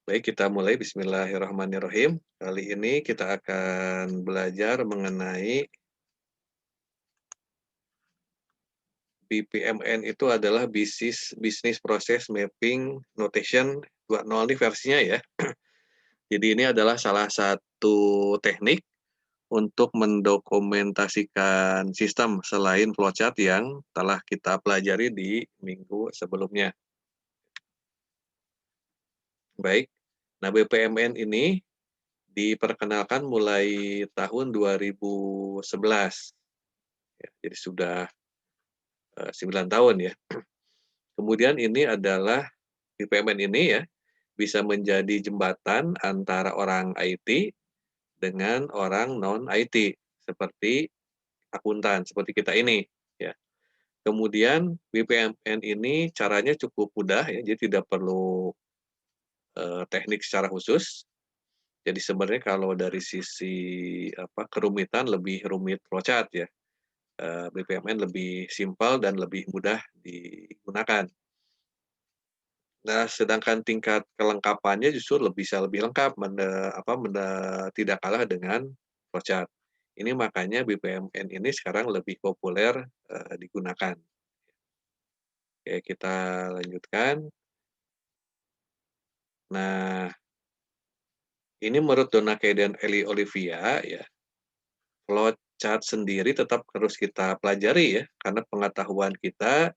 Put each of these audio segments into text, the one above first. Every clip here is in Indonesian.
Baik, kita mulai. Bismillahirrahmanirrahim. Kali ini kita akan belajar mengenai BPMN itu adalah Business Process Mapping Notation 2.0 ini versinya ya. Jadi ini adalah salah satu teknik untuk mendokumentasikan sistem selain flowchart yang telah kita pelajari di minggu sebelumnya. Baik, nah BPMN ini diperkenalkan mulai tahun 2011. Ya, jadi sudah 9 tahun ya. Kemudian ini adalah BPMN ini ya, bisa menjadi jembatan antara orang IT dengan orang non-IT, seperti akuntan, seperti kita ini, ya. Kemudian BPMN ini caranya cukup mudah ya, jadi tidak perlu, teknik secara khusus. Jadi sebenarnya kalau dari sisi, kerumitan lebih rumit flowchart ya, BPMN lebih simpel dan lebih mudah digunakan. Nah, sedangkan tingkat kelengkapannya justru bisa lebih lengkap tidak kalah dengan flowchart. Ini makanya BPMN ini sekarang lebih populer, digunakan. Oke, kita lanjutkan. Nah, ini menurut Donake dan Eli Olivia ya, flowchart sendiri tetap harus kita pelajari ya, karena pengetahuan kita,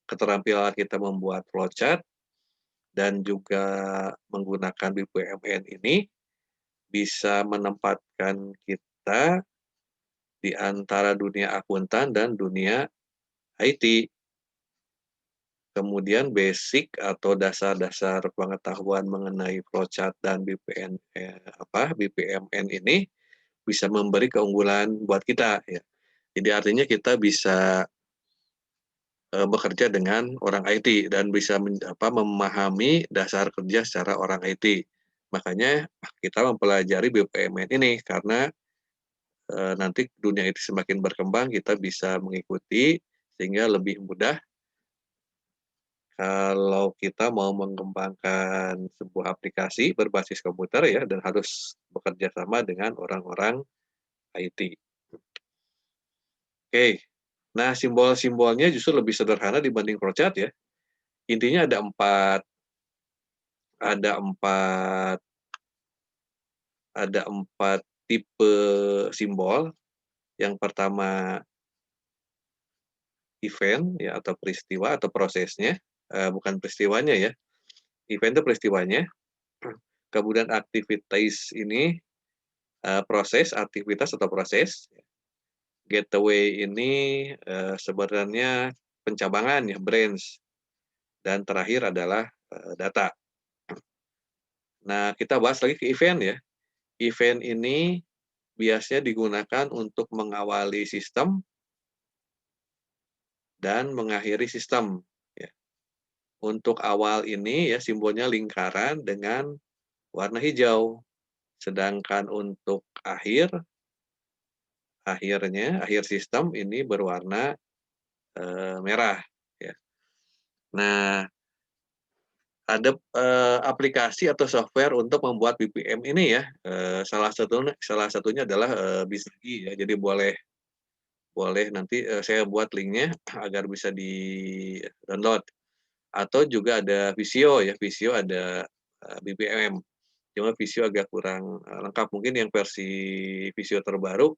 keterampilan kita membuat flowchart, dan juga menggunakan BPMN ini bisa menempatkan kita di antara dunia akuntan dan dunia IT. Kemudian basic atau dasar-dasar pengetahuan mengenai flowchart dan BPMN ini bisa memberi keunggulan buat kita ya. Jadi artinya kita bisa, bekerja dengan orang IT dan bisa memahami dasar kerja secara orang IT. Makanya kita mempelajari BPMN ini karena nanti dunia itu semakin berkembang, kita bisa mengikuti sehingga lebih mudah kalau kita mau mengembangkan sebuah aplikasi berbasis komputer ya, dan harus bekerja sama dengan orang-orang IT. Oke, nah simbol-simbolnya justru lebih sederhana dibanding flowchart ya. Intinya ada empat ada 4 tipe simbol. Yang pertama event ya, atau peristiwa atau prosesnya, bukan peristiwanya ya, event itu peristiwanya. Kemudian aktivitas ini, proses, aktivitas atau proses. Gateway ini, sebenarnya pencabangan ya, branch, dan terakhir adalah, data. Nah, kita bahas lagi ke event ya. Event ini biasanya digunakan untuk mengawali sistem dan mengakhiri sistem, ya. Untuk awal ini ya simbolnya lingkaran dengan warna hijau, sedangkan untuk akhir sistem ini berwarna, merah, ya. Nah, ada, aplikasi atau software untuk membuat BPM ini ya, salah satunya adalah, Bisagi ya. Jadi boleh boleh nanti, saya buat linknya agar bisa di-download. Atau juga ada Visio ya, Visio ada, BPM. Cuma Visio agak kurang, lengkap, mungkin yang versi Visio terbaru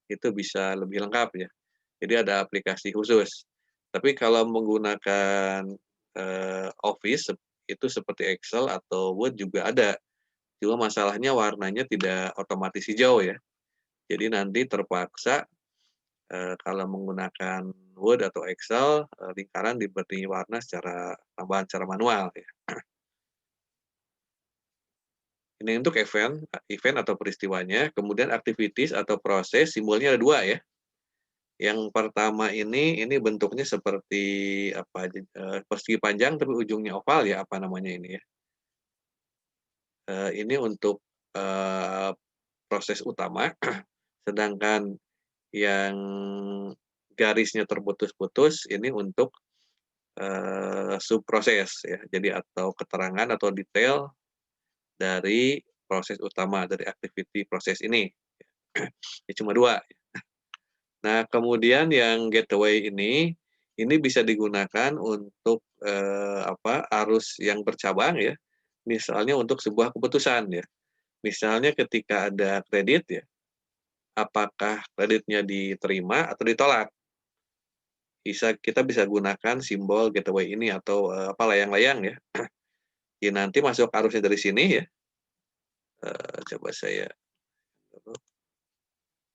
itu bisa lebih lengkap ya. Jadi ada aplikasi khusus. Tapi kalau menggunakan, Office itu seperti Excel atau Word juga ada, cuma masalahnya warnanya tidak otomatis hijau ya. Jadi nanti terpaksa, kalau menggunakan Word atau Excel, lingkaran diberi warna tambahan secara manual ya. Ini untuk event atau peristiwanya, kemudian activities atau proses simbolnya ada 2 ya. Yang pertama ini bentuknya seperti persegi panjang tapi ujungnya oval ya, apa namanya ini ya, ini untuk, eee, proses utama, sedangkan yang garisnya terputus-putus ini untuk, subproses ya. Jadi atau keterangan atau detail dari proses utama, dari activity proses ini. Ya cuma 2. Nah, kemudian yang gateway ini bisa digunakan untuk, arus yang bercabang ya, misalnya untuk sebuah keputusan ya. Misalnya ketika ada kredit ya, apakah kreditnya diterima atau ditolak. Kita bisa gunakan simbol gateway ini atau, layang-layang ya. Ya nanti masuk arusnya dari sini ya, coba saya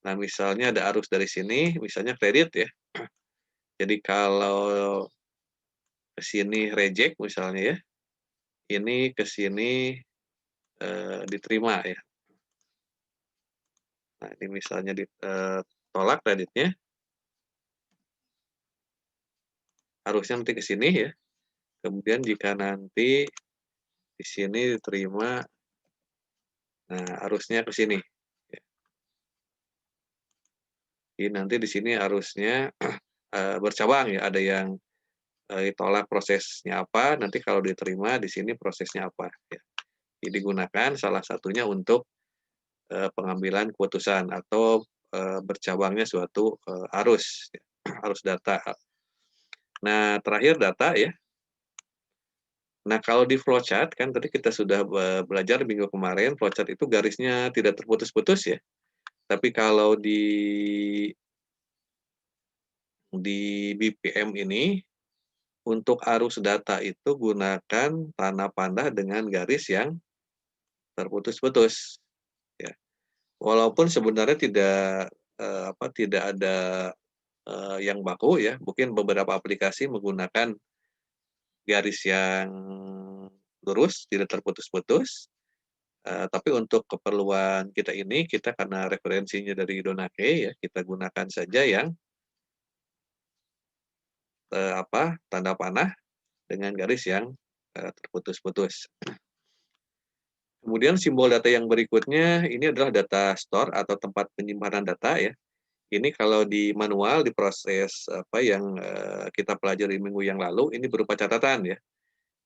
nah misalnya ada arus dari sini, misalnya kredit ya. Jadi kalau ke sini reject misalnya ya, ini ke sini, diterima ya. Nah ini misalnya tolak kreditnya, harusnya nanti ke sini ya, kemudian jika nanti di sini diterima, nah harusnya ke sini. Ya. Jadi nanti di sini harusnya, bercabang ya, ada yang, ditolak prosesnya apa, nanti kalau diterima di sini prosesnya apa, ya. Jadi digunakan salah satunya untuk, pengambilan keputusan atau, bercabangnya suatu, arus, ya, arus data. Nah terakhir data ya. Nah kalau di flowchart kan tadi kita sudah belajar minggu kemarin, flowchart itu garisnya tidak terputus-putus ya. Tapi kalau di BPM ini, untuk arus data itu gunakan tanda panah dengan garis yang terputus-putus, ya. Walaupun sebenarnya tidak ada, yang baku ya, mungkin beberapa aplikasi menggunakan garis yang lurus, tidak terputus-putus, tapi untuk keperluan kita ini, kita karena referensinya dari Donake ya, kita gunakan saja yang, tanda panah dengan garis yang, terputus-putus. Kemudian simbol data yang berikutnya, ini adalah data store atau tempat penyimpanan data ya. Ini kalau di manual, di proses yang, kita pelajari minggu yang lalu, ini berupa catatan ya.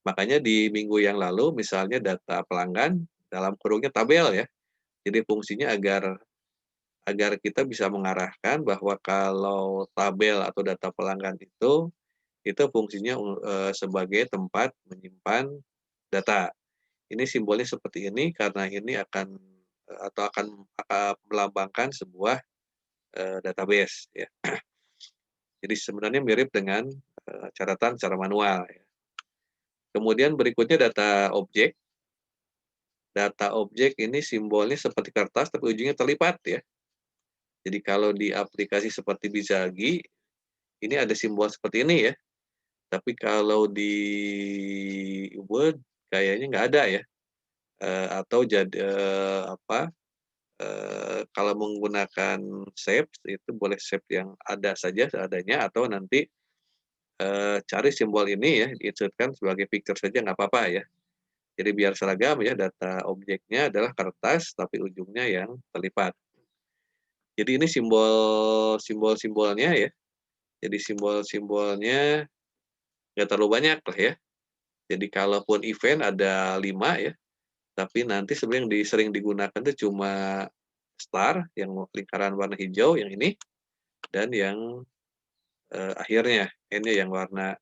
Makanya di minggu yang lalu misalnya data pelanggan, dalam kurungnya tabel ya. Jadi fungsinya agar agar kita bisa mengarahkan bahwa kalau tabel atau data pelanggan itu fungsinya, sebagai tempat menyimpan data. Ini simbolnya seperti ini karena ini akan melambangkan sebuah, database ya. Jadi sebenarnya mirip dengan, catatan secara manual ya. Kemudian berikutnya data objek. Data objek ini simbolnya seperti kertas tapi ujungnya terlipat ya. Jadi kalau di aplikasi seperti Bizagi, ini ada simbol seperti ini ya. Tapi kalau di Word kayaknya nggak ada ya, atau kalau menggunakan shape itu boleh shape yang ada saja seadanya atau nanti, cari simbol ini ya, diinsertkan sebagai picture saja nggak apa-apa ya. Jadi biar seragam ya, data objeknya adalah kertas tapi ujungnya yang terlipat. Jadi ini simbolnya ya. Jadi simbol-simbolnya nggak terlalu banyak lah ya. Jadi kalaupun event ada 5 ya, tapi nanti sebenarnya yang sering digunakan itu cuma star yang lingkaran warna hijau yang ini, dan yang, akhirnya N-nya yang warna,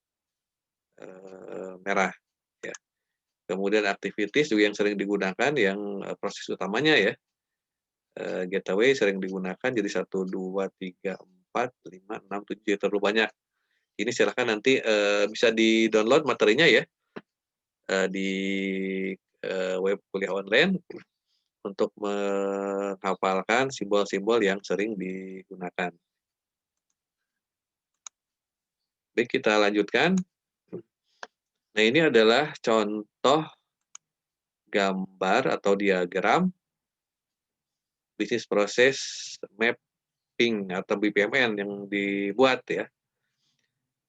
merah ya. Kemudian activities juga yang sering digunakan yang, proses utamanya ya, gateway sering digunakan jadi 1, 2, 3, 4, 5, 6, 7 ya terlalu banyak. Ini silahkan nanti, bisa di-download materinya ya, di, web kuliah online untuk menghafalkan simbol-simbol yang sering digunakan. Baik, kita lanjutkan. Nah, ini adalah contoh gambar atau diagram bisnis proses mapping atau BPMN yang dibuat ya.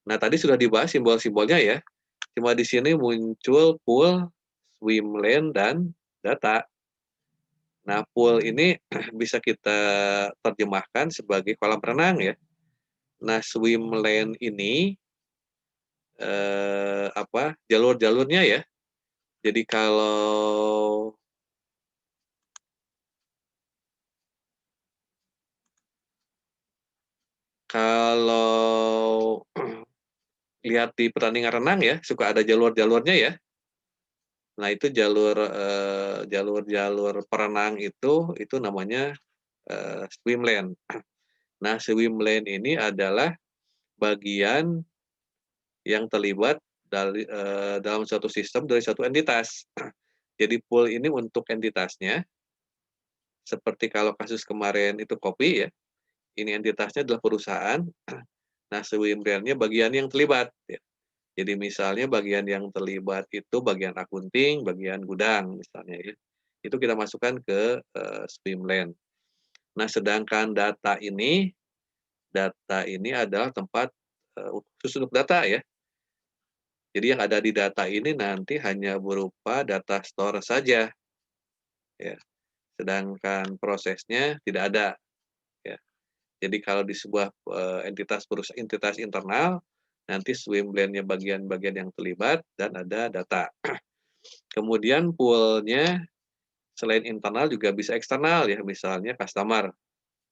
Nah, tadi sudah dibahas simbol-simbolnya ya. Cuma di sini muncul pool, swim lane, dan data. Nah, pool ini bisa kita terjemahkan sebagai kolam renang ya. Nah, swim lane ini, jalur-jalurnya ya. Jadi kalau Kalau lihat di pertandingan renang ya, suka ada jalur-jalurnya ya. Nah itu jalur-jalur perenang itu namanya, swim lane. Nah swim lane ini adalah bagian yang terlibat dalam suatu sistem dari suatu entitas. Jadi pool ini untuk entitasnya, seperti kalau kasus kemarin itu kopi ya, ini entitasnya adalah perusahaan, nah swim lane-nya bagian yang terlibat ya. Jadi misalnya bagian yang terlibat itu bagian akunting, bagian gudang misalnya ya, itu kita masukkan ke, swim lane. Nah sedangkan data ini adalah tempat, khusus untuk data ya. Jadi yang ada di data ini nanti hanya berupa data store saja ya, sedangkan prosesnya tidak ada ya. Jadi kalau di sebuah, entitas internal, nanti swim lane-nya bagian-bagian yang terlibat dan ada data. Kemudian pool-nya selain internal juga bisa eksternal ya, misalnya customer.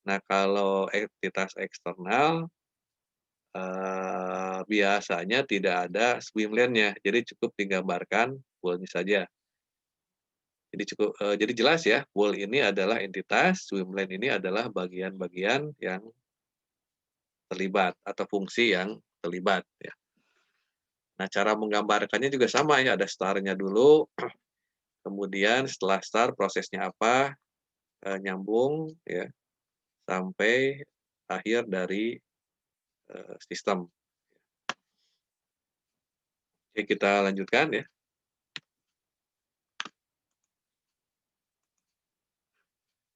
Nah kalau entitas eksternal, biasanya tidak ada swim lane-nya, jadi cukup digambarkan pool-nya saja. Jadi jelas ya, pool ini adalah entitas, swim lane ini adalah bagian-bagian yang terlibat atau fungsi yang terlibat ya. Nah cara menggambarkannya juga sama ya, ada start-nya dulu, kemudian setelah start prosesnya apa, nyambung ya, sampai akhir dari, sistem. Oke kita lanjutkan ya.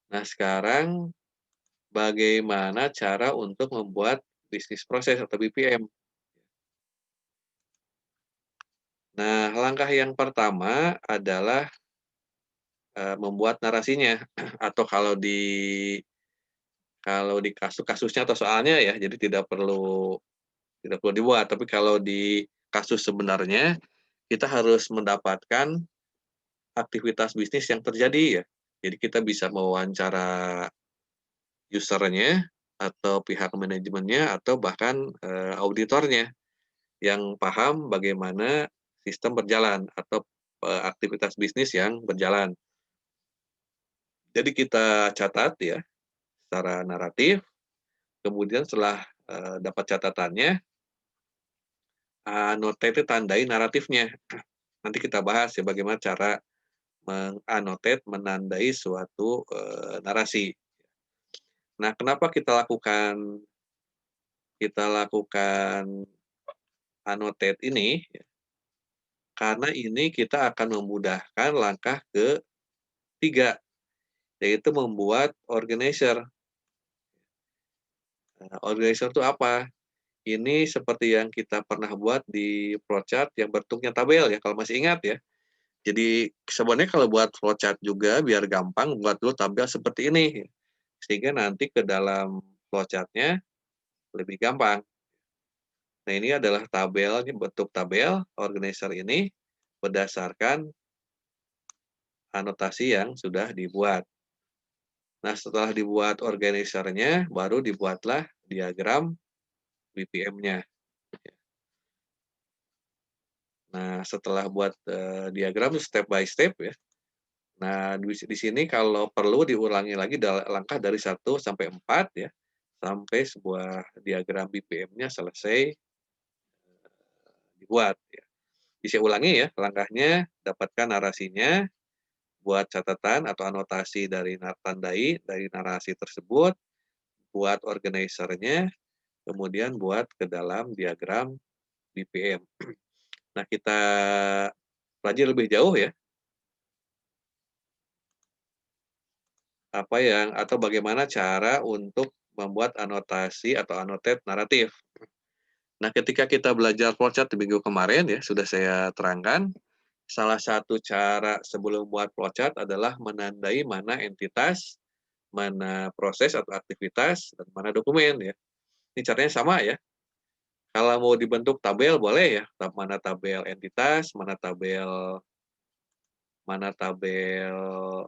Nah sekarang bagaimana cara untuk membuat bisnis proses atau BPM? Nah langkah yang pertama adalah, membuat narasinya atau kalau di kasusnya atau soalnya ya, jadi tidak perlu dibuat, tapi kalau di kasus sebenarnya, kita harus mendapatkan aktivitas bisnis yang terjadi ya. Jadi kita bisa mewawancara user-nya, atau pihak manajemennya, atau bahkan, auditornya, yang paham bagaimana sistem berjalan atau, aktivitas bisnis yang berjalan. Jadi kita catat ya, secara naratif, kemudian setelah, dapat catatannya, annotate tandai naratifnya. Nanti kita bahas ya bagaimana cara menandai suatu, narasi. Nah, kenapa kita lakukan annotate ini, karena ini kita akan memudahkan langkah ketiga, yaitu membuat organizer. Nah, organizer itu apa? Ini seperti yang kita pernah buat di flowchart yang bentuknya tabel ya, kalau masih ingat ya. Jadi sebenarnya kalau buat flowchart juga biar gampang buat dulu tabel seperti ini, sehingga nanti ke dalam flowchart-nya lebih gampang. Nah ini adalah tabel, ini bentuk tabel organizer ini berdasarkan anotasi yang sudah dibuat. Nah setelah dibuat organizer-nya, baru dibuatlah diagram BPM-nya. Nah setelah buat, diagram step by step ya. Nah di sini kalau perlu diulangi lagi langkah dari 1 sampai 4 ya, sampai sebuah diagram BPM-nya selesai dibuat ya. Bisa ulangi ya langkahnya, dapatkan narasinya, buat catatan atau anotasi tandai dari narasi tersebut, buat organizer-nya, kemudian buat ke dalam diagram BPM. Nah kita pelajari lebih jauh ya, atau bagaimana cara untuk membuat anotasi atau annotate naratif. Nah ketika kita belajar flowchart di minggu kemarin ya, sudah saya terangkan, salah satu cara sebelum buat flowchart adalah menandai mana entitas, mana proses atau aktivitas, dan mana dokumen ya. Ini caranya sama ya. Kalau mau dibentuk tabel boleh ya, mana tabel entitas, mana tabel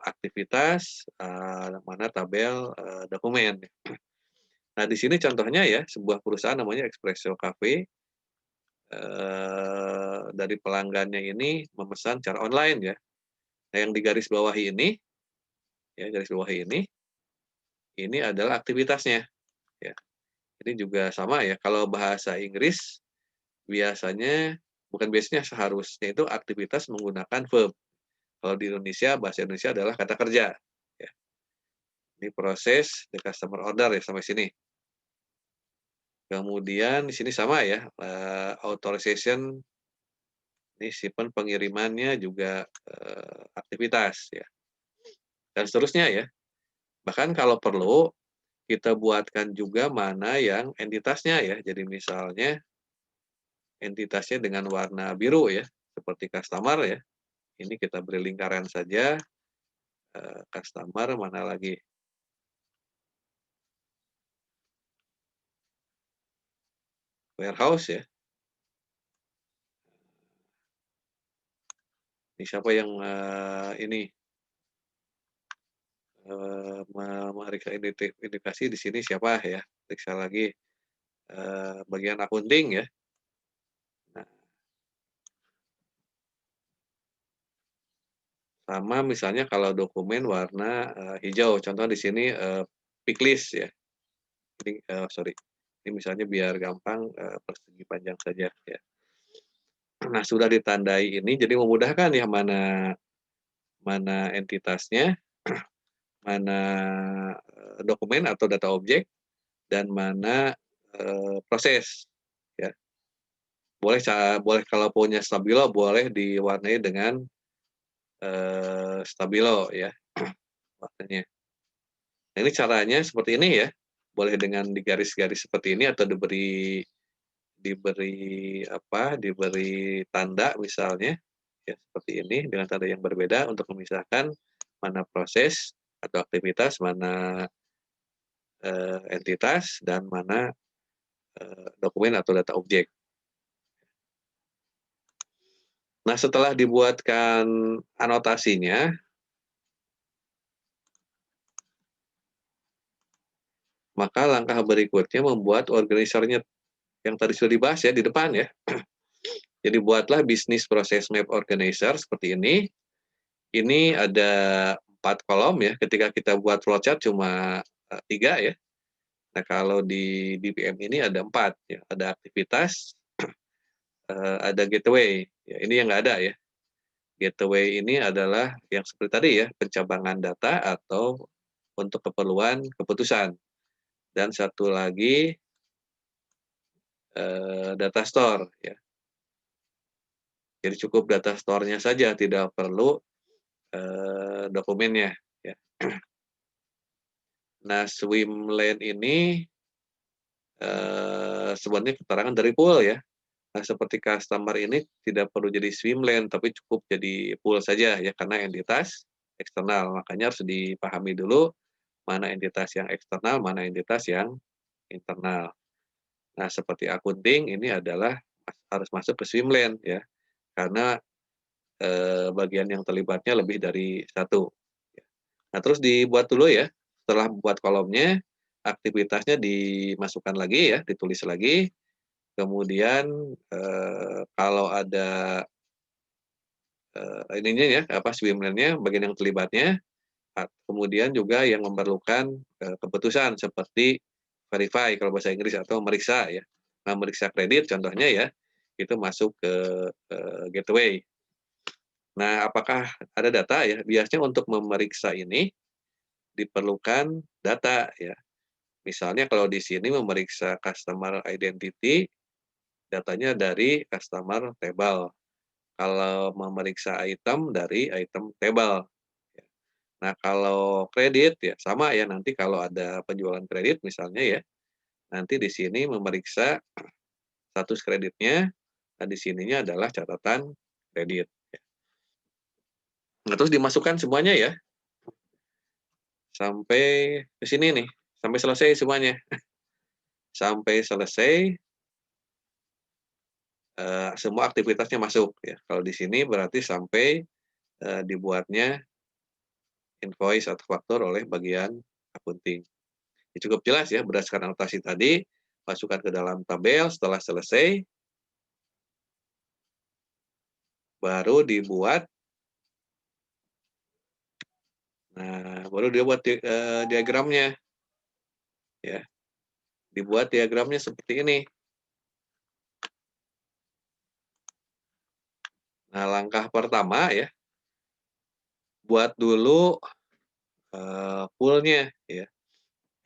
aktivitas, mana tabel, dokumen. Nah, di sini contohnya ya, sebuah perusahaan namanya Espresso Cafe, dari pelanggannya ini memesan secara online ya. Nah, yang digaris bawahi ini, ya garis bawahi ini adalah aktivitasnya, ya. Ini juga sama ya, kalau bahasa Inggris biasanya bukan biasanya, seharusnya itu aktivitas menggunakan verb. Kalau di Indonesia, bahasa Indonesia adalah kata kerja, ya. Ini proses the customer order ya, sampai sini. Kemudian di sini sama ya, authorization, ini simpan pengirimannya juga, aktivitas ya, dan seterusnya ya. Bahkan kalau perlu, kita buatkan juga mana yang entitasnya ya. Jadi misalnya entitasnya dengan warna biru ya, seperti customer ya. Ini kita beri lingkaran saja, customer, mana lagi, warehouse ya. Ini siapa yang, ini, memeriksa indikasi di sini siapa ya, periksa lagi, bagian akunting ya. Nah, sama misalnya kalau dokumen warna, hijau, contoh di sini, pick list ya. Ini, sorry, ini misalnya biar gampang, persegi panjang saja ya. Nah, sudah ditandai ini jadi memudahkan ya, mana mana entitasnya, mana, dokumen atau data objek, dan mana, proses, ya. Boleh kalau punya stabilo boleh diwarnai dengan, stabilo ya, warnanya. Nah, ini caranya seperti ini ya, boleh dengan digaris-garis seperti ini atau diberi diberi apa, diberi tanda misalnya, ya seperti ini dengan tanda yang berbeda untuk memisahkan mana proses atau aktivitas, mana, entitas, dan mana, dokumen atau data objek. Nah, setelah dibuatkan anotasinya, maka langkah berikutnya membuat organizer-nya yang tadi sudah dibahas ya di depan ya. Jadi buatlah bisnis proses map organizer seperti ini. Ini ada 4 kolom ya, ketika kita buat flowchart cuma, 3 ya. Nah, kalau di BPM ini ada 4 ya, ada aktivitas, ada gateway, ya ini yang nggak ada ya. Gateway ini adalah yang seperti tadi ya, pencabangan data atau untuk keperluan keputusan. Dan satu lagi, data store ya. Jadi cukup data store-nya saja, tidak perlu, dokumennya ya. Nah, swim lane ini, sebenarnya keterangan dari pool ya. Nah, seperti customer ini tidak perlu jadi swim lane, tapi cukup jadi pool saja ya, karena entitas eksternal. Makanya harus dipahami dulu mana entitas yang eksternal, mana entitas yang internal. Nah, seperti akunting ini adalah harus masuk ke swim lane ya, karena, bagian yang terlibatnya lebih dari satu. Nah, terus dibuat dulu ya, setelah buat kolomnya, aktivitasnya dimasukkan lagi ya, ditulis lagi, kemudian, kalau ada, ininya ya, apa, swimlane-nya, bagian yang terlibatnya, kemudian juga yang memerlukan, keputusan seperti verify kalau bahasa Inggris atau meriksa ya. Nah, meriksa kredit contohnya ya, itu masuk ke, gateway. Nah, apakah ada data ya? Biasanya untuk memeriksa ini diperlukan data ya. Misalnya kalau di sini memeriksa customer identity, datanya dari customer table. Kalau memeriksa item dari item table. Nah, kalau kredit ya sama ya, nanti kalau ada penjualan kredit misalnya ya, nanti di sini memeriksa status kreditnya, nah di sininya adalah catatan kredit. Nah, terus dimasukkan semuanya ya, sampai ke sini nih, sampai selesai semuanya. Sampai selesai, semua aktivitasnya masuk ya. Kalau di sini berarti sampai, dibuatnya invoice atau faktur oleh bagian akunting. Cukup jelas ya, berdasarkan anotasi tadi, masukkan ke dalam tabel, setelah selesai, baru dibuat, baru dia buat diagramnya, ya. Dibuat diagramnya seperti ini. Nah, langkah pertama ya, buat dulu pool-nya ya.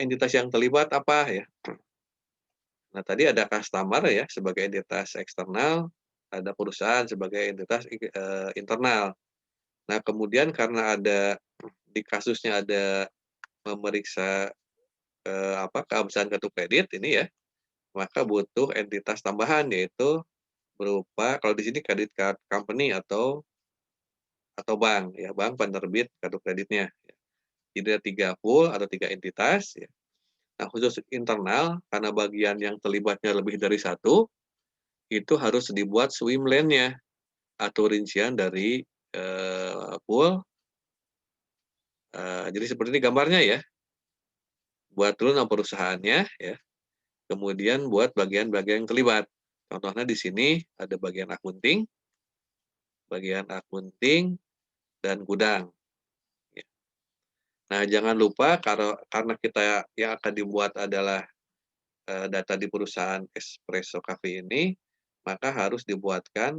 Entitas yang terlibat apa ya. Nah, tadi ada customer ya sebagai entitas eksternal, ada perusahaan sebagai entitas internal. Nah, kemudian karena ada di kasusnya ada memeriksa keabsahan kartu kredit ini ya, maka butuh entitas tambahan yaitu berupa kalau di sini credit card company atau bank ya, bank penerbit kartu kreditnya. Jadi ada 3 pool atau 3 entitas ya. Nah, khusus internal karena bagian yang terlibatnya lebih dari satu, itu harus dibuat swim lane-nya atau rincian dari pool. Jadi seperti ini gambarnya ya. Buat dulu nama perusahaannya ya, kemudian buat bagian-bagian yang terlibat. Contohnya di sini ada bagian akunting dan gudang. Ya. Nah, jangan lupa karena kita yang akan dibuat adalah data di perusahaan Espresso Cafe ini, maka harus dibuatkan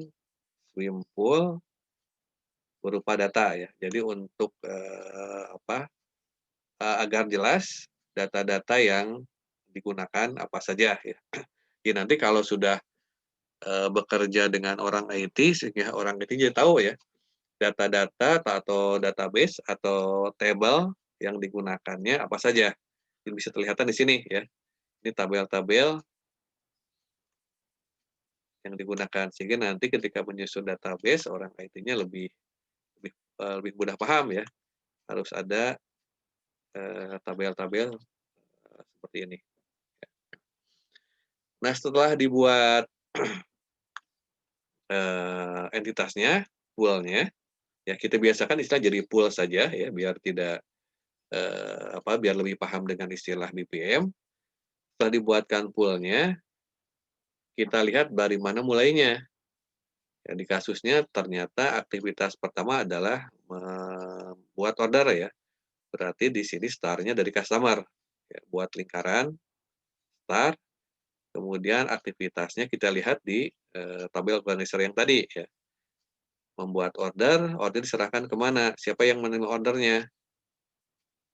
swim pool berupa data ya. Jadi untuk agar jelas data-data yang digunakan apa saja ya. Ya nanti kalau sudah bekerja dengan orang IT sehingga orang IT jadi tahu ya data-data atau database atau table yang digunakannya apa saja. Ini bisa terlihat di sini ya. Ini tabel-tabel yang digunakan sehingga nanti ketika menyusun database orang IT-nya lebih mudah paham ya. Harus ada tabel-tabel seperti ini. Nah, setelah dibuat entitasnya, pool-nya, ya kita biasakan istilah jadi pool saja ya, biar tidak biar lebih paham dengan istilah BPM. Setelah dibuatkan pool-nya, kita lihat dari mana mulainya. Ya, di kasusnya ternyata aktivitas pertama adalah membuat order ya. Berarti di sini start-nya dari customer. Ya, buat lingkaran, start, kemudian aktivitasnya kita lihat di tabel organizer yang tadi ya. Membuat order diserahkan ke mana, siapa yang menerima ordernya.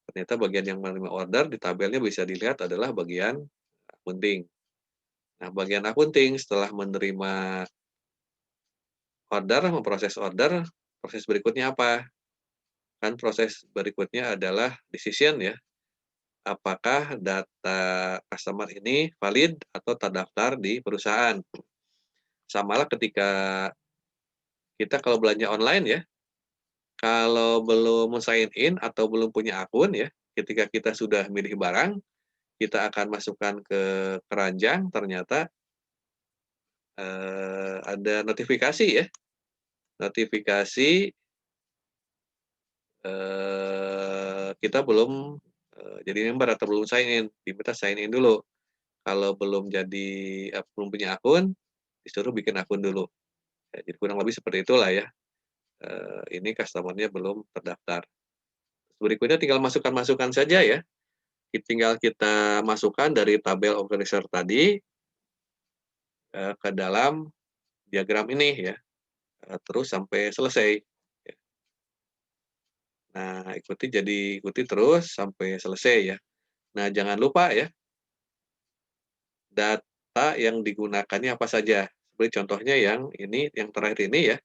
Ternyata bagian yang menerima order di tabelnya bisa dilihat adalah bagian akunting. Nah, bagian akunting setelah menerima order, memproses order, proses berikutnya apa? Kan proses berikutnya adalah decision ya. Apakah data customer ini valid atau terdaftar di perusahaan. Samalah ketika kita kalau belanja online ya, kalau belum sign in atau belum punya akun ya, ketika kita sudah milih barang, kita akan masukkan ke keranjang, ternyata ada notifikasi ya, notifikasi kita belum jadi member atau belum sign in, diminta sign in dulu. Kalau belum punya akun, disuruh bikin akun dulu. Ya, jadi kurang lebih seperti itulah ya. Ini customer-nya belum terdaftar. Berikutnya tinggal masukkan saja ya. Tinggal kita masukkan dari tabel organizer tadi ke dalam diagram ini ya, terus sampai selesai. Ya. Nah, ikuti terus sampai selesai ya. Nah, jangan lupa ya, data yang digunakannya apa saja. Seperti contohnya yang terakhir ini ya,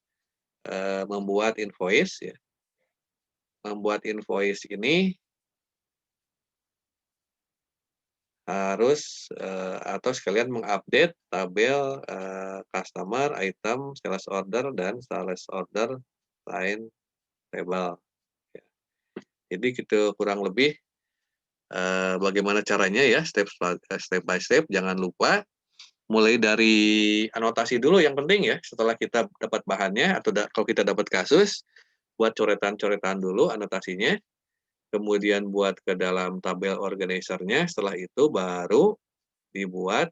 membuat invoice ya. Membuat invoice ini harus atau sekalian mengupdate tabel customer, item, sales order, dan sales order line table. Ya. Jadi gitu kurang lebih bagaimana caranya ya step by step. Jangan lupa mulai dari anotasi dulu yang penting ya. Setelah kita dapat bahannya atau kalau kita dapat kasus, buat coretan-coretan dulu anotasinya. kemudian buat ke dalam tabel organizer-nya, setelah itu baru dibuat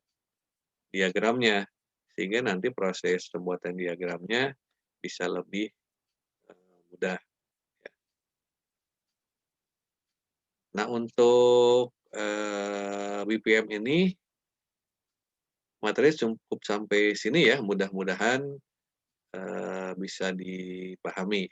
diagramnya, sehingga nanti proses pembuatan diagramnya bisa lebih, mudah. Nah untuk, BPM ini materi cukup sampai sini ya, mudah-mudahan, bisa dipahami.